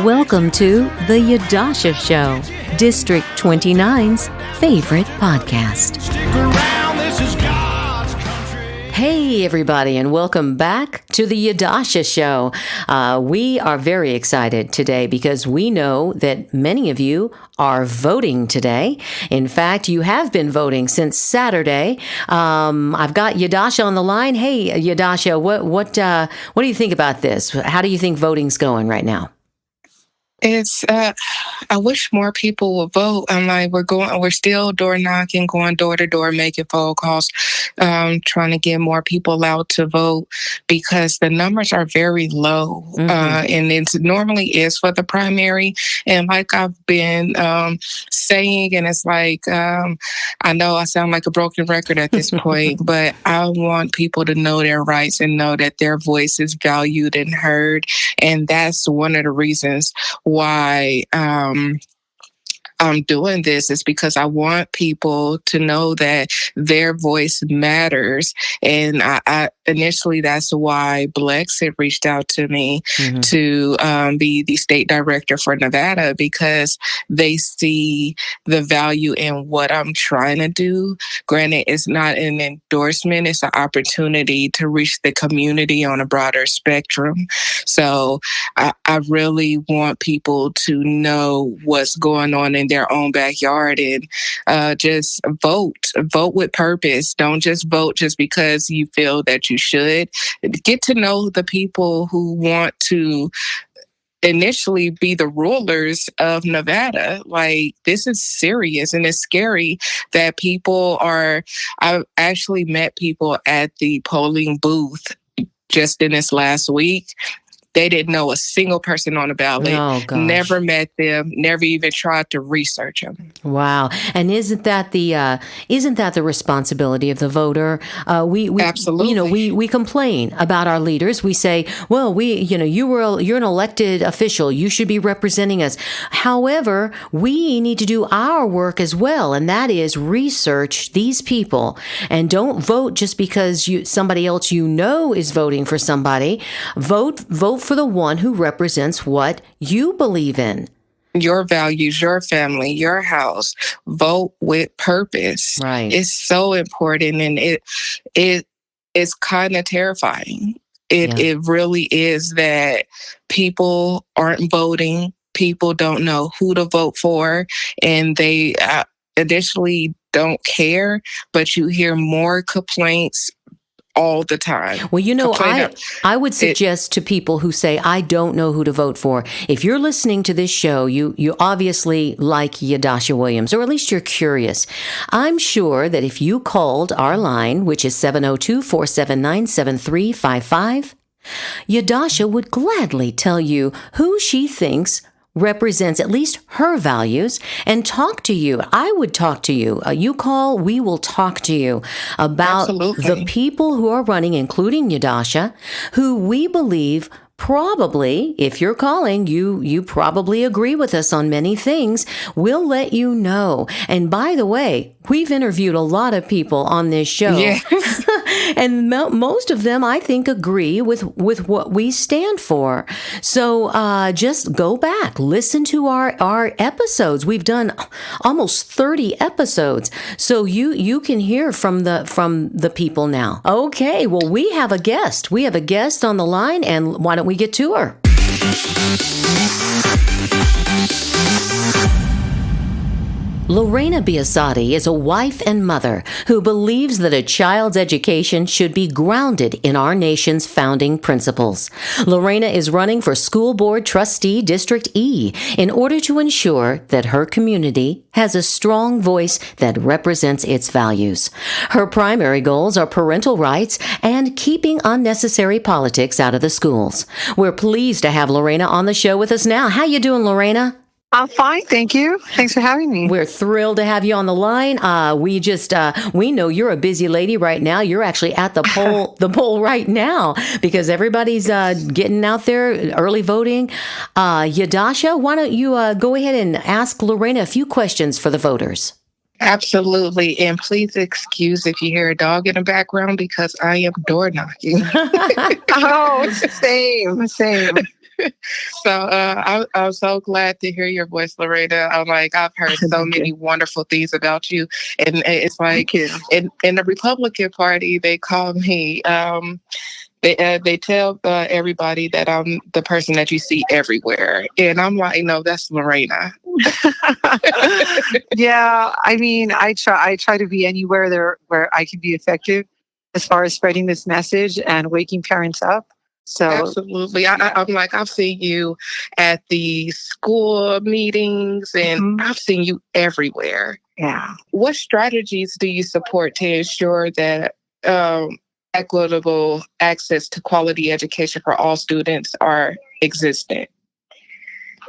Welcome to the Yadusha Show, District 29's favorite podcast. Hey, everybody, and welcome back to the Yadusha Show. We are very excited today because we know that many of you are voting today. In fact, you have been voting since Saturday. I've got Yadusha on the line. Hey, Yadusha, what do you think about this? How do you think voting's going right now? I wish more people would vote. We're still door knocking, going door to door, making phone calls, trying to get more people out to vote because the numbers are very low. And it normally is for the primary. And like I've been saying, and it's like, I know I sound like a broken record at this point, but I want people to know their rights and know that their voice is valued and heard. And that's one of the reasons why I'm doing this, is because I want people to know that their voice matters. And I initially, that's why Blex had reached out to me to be the state director for Nevada, because they see the value in what I'm trying to do. Granted, it's not an endorsement, it's an opportunity to reach the community on a broader spectrum. So I really want people to know what's going on in their own backyard and just vote with purpose. Don't just vote just because you feel that you should. Get to know the people who want to initially be the rulers of Nevada. Like, this is serious and it's scary that I've actually met people at the polling booth just in this last week. They didn't know a single person on the ballot. Oh, gosh. Never met them. Never even tried to research them. Wow! And isn't that the responsibility of the voter? We Absolutely. We complain about our leaders. We say, well, you're an elected official. You should be representing us. However, we need to do our work as well, and that is research these people. And don't vote just because somebody else is voting for somebody. Vote for the one who represents what you believe in. Your values, your family, your house. Vote with purpose. Right. It's so important, and it's kind of terrifying. It really is, that people aren't voting. People don't know who to vote for, and they initially don't care, but you hear more complaints all the time. Well, I would suggest to people who say, I don't know who to vote for. If you're listening to this show, you obviously like Yadusha Williams, or at least you're curious. I'm sure that if you called our line, which is 702-479-7355, Yadusha would gladly tell you who she thinks represents at least her values and talk to you. I would talk to you. You call, we will talk to you about the people who are running, including Yadusha, who we believe probably, if you're calling, you probably agree with us on many things. We'll let you know. And by the way, we've interviewed a lot of people on this show. Yes. And most of them, I think, agree with what we stand for. So just go back, listen to our episodes. We've done almost 30 episodes, so you can hear from the people now. Okay, well, we have a guest. We have a guest on the line, and why don't we get to her? Lorena Biassotti is a wife and mother who believes that a child's education should be grounded in our nation's founding principles. Lorena is running for School Board Trustee District E in order to ensure that her community has a strong voice that represents its values. Her primary goals are parental rights and keeping unnecessary politics out of the schools. We're pleased to have Lorena on the show with us now. How you doing, Lorena? I'm fine, thank you. Thanks for having me. We're thrilled to have you on the line. We know you're a busy lady right now. You're actually at the poll right now, because everybody's getting out there, early voting. Yadusha, why don't you go ahead and ask Lorena a few questions for the voters? Absolutely. And please excuse if you hear a dog in the background, because I am door knocking. Oh, same. I'm so glad to hear your voice, Lorena. I've heard so Thank you. many wonderful things about you, and it's Thank like you. in the Republican Party, they call me. They tell everybody that I'm the person that you see everywhere, and I'm like, no, that's Lorena. Yeah, I mean, I try to be anywhere there where I can be effective as far as spreading this message and waking parents up. So, Absolutely. yeah. I'm like, I've seen you at the school meetings, and Mhm. I've seen you everywhere. Yeah. What strategies do you support to ensure that equitable access to quality education for all students are existent?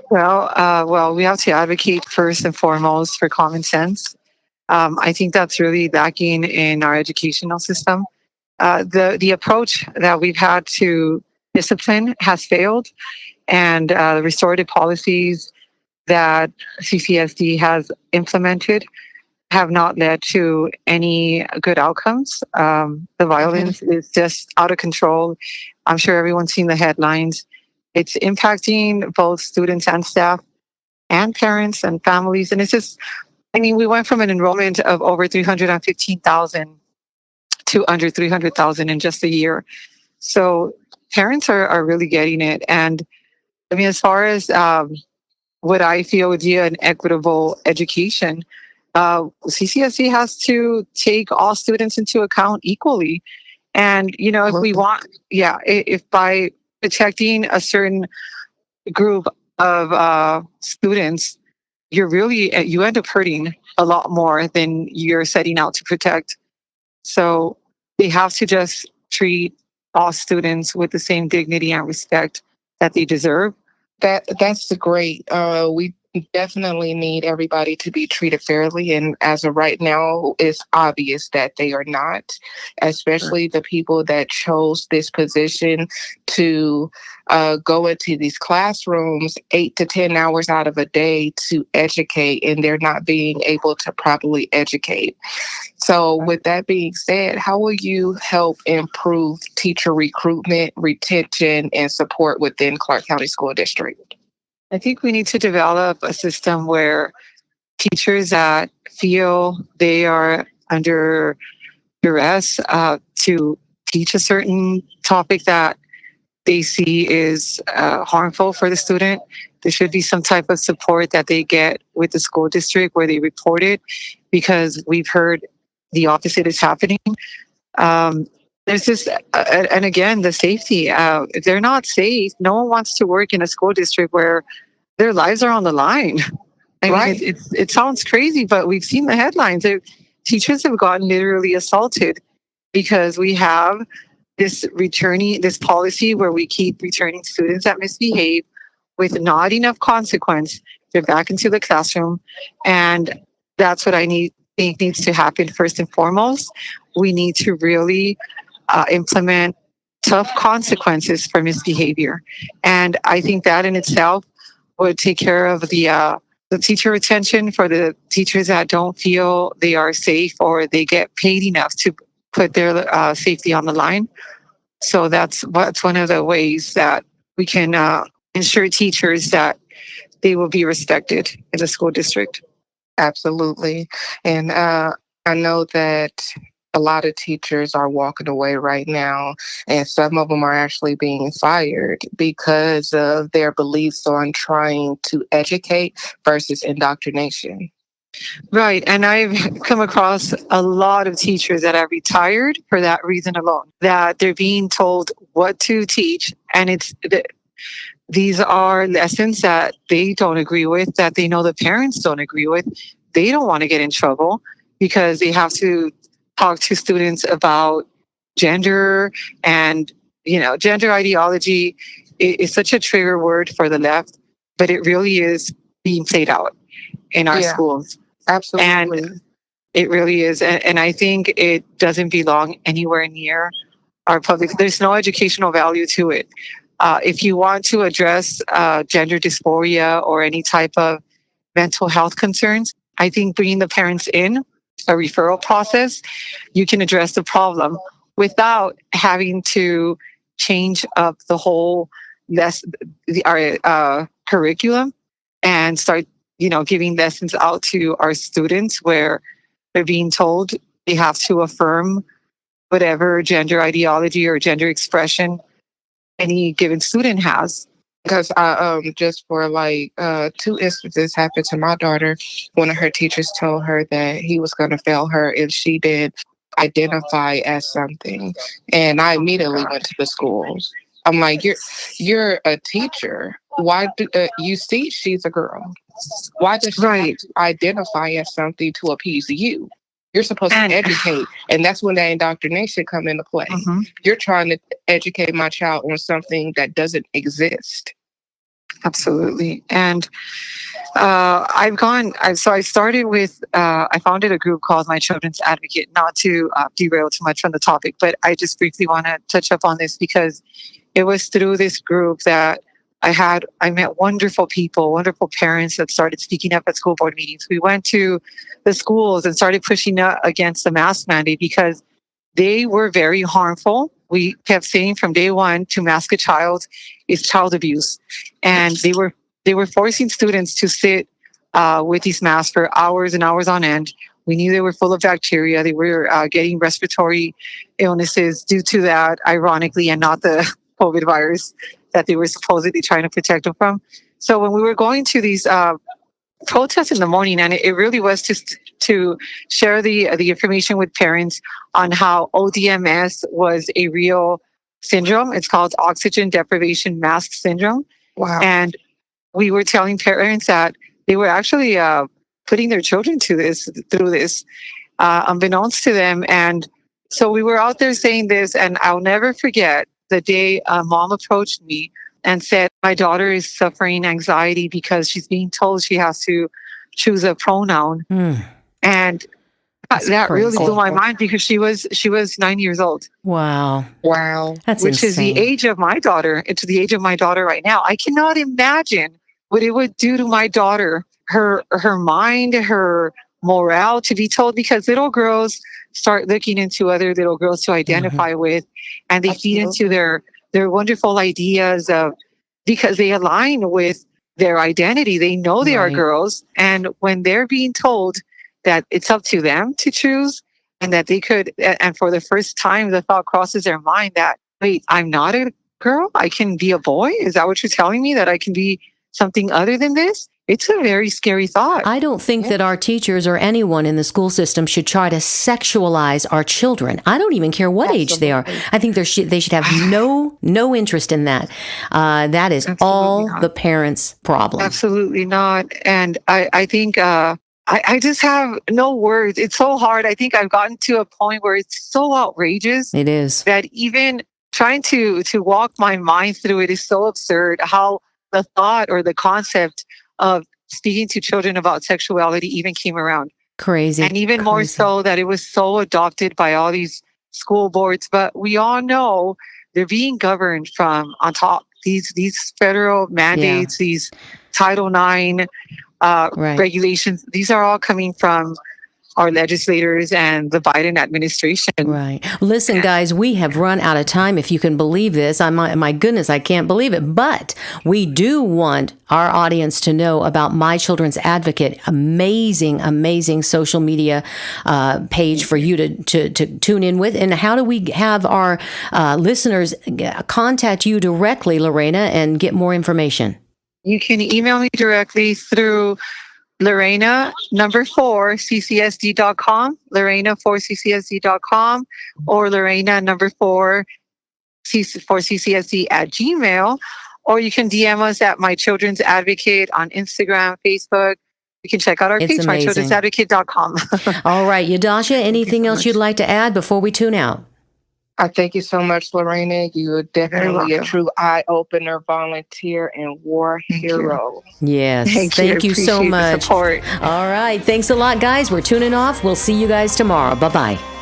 Well, we have to advocate first and foremost for common sense. I think that's really lacking in our educational system. The approach that we've had to discipline has failed, and the restorative policies that CCSD has implemented have not led to any good outcomes. The Mhm. violence is just out of control. I'm sure everyone's seen the headlines. It's impacting both students and staff and parents and families. And it's just, I mean, we went from an enrollment of over 315,000 to under 300,000 in just a year. So parents are really getting it. And I mean, as far as what I feel would be an equitable education, CCSC has to take all students into account equally. And, you know, if we Absolutely. want, yeah, if by protecting a certain group of students, you end up hurting a lot more than you're setting out to protect. So they have to just treat all students with the same dignity and respect that they deserve. That's great. We definitely need everybody to be treated fairly, and as of right now, it's obvious that they are not. Especially the people that chose this position to go into these classrooms 8 to 10 hours out of a day to educate, and they're not being able to properly educate. So, with that being said, how will you help improve teacher recruitment, retention, and support within Clark County School District? I think we need to develop a system where teachers that feel they are under duress to teach a certain topic that they see is harmful for the student, there should be some type of support that they get with the school district where they report it, because we've heard the opposite is happening. Um, there's this, and again, the safety. If they're not safe, no one wants to work in a school district where their lives are on the line. I mean, Right. it sounds crazy, but we've seen the headlines. Teachers have gotten literally assaulted because we have this policy where we keep returning students that misbehave with not enough consequence. They're back into the classroom, and that's what think needs to happen first and foremost. We need to really implement tough consequences for misbehavior, and I think that in itself would take care of the teacher retention for the teachers that don't feel they are safe or they get paid enough to put their safety on the line. So that's one of the ways that we can ensure teachers that they will be respected in the school district. Absolutely. And I know that a lot of teachers are walking away right now, and some of them are actually being fired because of their beliefs on trying to educate versus indoctrination. Right. And I've come across a lot of teachers that are retired for that reason alone, that they're being told what to teach. And these are lessons that they don't agree with, that they know the parents don't agree with. They don't want to get in trouble because they have to talk to students about gender, and, you know, gender ideology is such a trigger word for the left, but it really is being played out in our Yeah, schools. And absolutely. it really is. And I think it doesn't belong anywhere near our public. There's no educational value to it. If you want to address gender dysphoria or any type of mental health concerns, I think bringing the parents in a referral process, you can address the problem without having to change up the whole our curriculum and start, giving lessons out to our students where they're being told they have to affirm whatever gender ideology or gender expression any given student has. Because just for like 2 instances happened to my daughter. One of her teachers told her that he was going to fail her if she did identify as something, and I immediately went to the school. I'm like, you're a teacher. Why do you see she's a girl? Why does she have to identify as something to appease you? You're supposed to educate, and that's when that indoctrination come into play. Mm-hmm. You're trying to educate my child on something that doesn't exist. Absolutely. And so I started with, I founded a group called My Children's Advocate, not to derail too much from the topic, but I just briefly want to touch up on this because it was through this group that I met wonderful people, wonderful parents that started speaking up at school board meetings. We went to the schools and started pushing against the mask mandate because they were very harmful. We kept saying from day one, to mask a child is child abuse. And they were forcing students to sit with these masks for hours and hours on end. We knew they were full of bacteria. They were getting respiratory illnesses due to that, ironically, and not the COVID virus that they were supposedly trying to protect them from. So when we were going to these protests in the morning, and it really was just to share the information with parents on how ODMS was a real syndrome. It's called oxygen deprivation mask syndrome. Wow. And we were telling parents that they were actually putting their children through this, unbeknownst to them. And so we were out there saying this, and I'll never forget the day a mom approached me and said, my daughter is suffering anxiety because she's being told she has to choose a pronoun. And that really blew my mind because she was 9 years old. Wow. That's which insane. Is the age of my daughter. It's the age of my daughter right now. I cannot imagine what it would do to my daughter, her mind, her morale, to be told, because little girls start looking into other little girls to identify with, and they feed into their wonderful ideas of, because they align with their identity. They know they are girls. And when they're being told that it's up to them to choose, and that they could, and for the first time, the thought crosses their mind that, wait, I'm not a girl, I can be a boy? Is that what you're telling me, that I can be something other than this? It's a very scary thought. I don't think that our teachers or anyone in the school system should try to sexualize our children. I don't even care what age they are. I think they should have no interest in that. That is all the parents' problem. Absolutely not. And I think I just have no words. It's so hard. I think I've gotten to a point where it's so outrageous. It is. That even trying to walk my mind through it is so absurd. How the thought or the concept of speaking to children about sexuality even came around. Crazy. And even more so that it was so adopted by all these school boards. But we all know they're being governed from on top. These federal mandates, these Title IX regulations, these are all coming from our legislators and the Biden administration. Right. Listen, guys, we have run out of time, if you can believe this. My goodness, I can't believe it. But we do want our audience to know about My Children's Advocate. Amazing social media page for you to tune in with. And how do we have our listeners contact you directly, Lorena, and get more information? You can email me directly through Lorena, 4, CCSD.com, Lorena4CCSD.com, or Lorena, 4, CCSD at Gmail, or you can DM us at My Children's Advocate on Instagram, Facebook. You can check out our page, mychildren'sadvocate.com. All right, Yadusha, anything else you'd like to add before we tune out? I thank you so much, Lorena. You're definitely a true eye-opener, volunteer, and war hero. Yes, thank you so much. The support. All right, thanks a lot, guys. We're tuning off. We'll see you guys tomorrow. Bye-bye.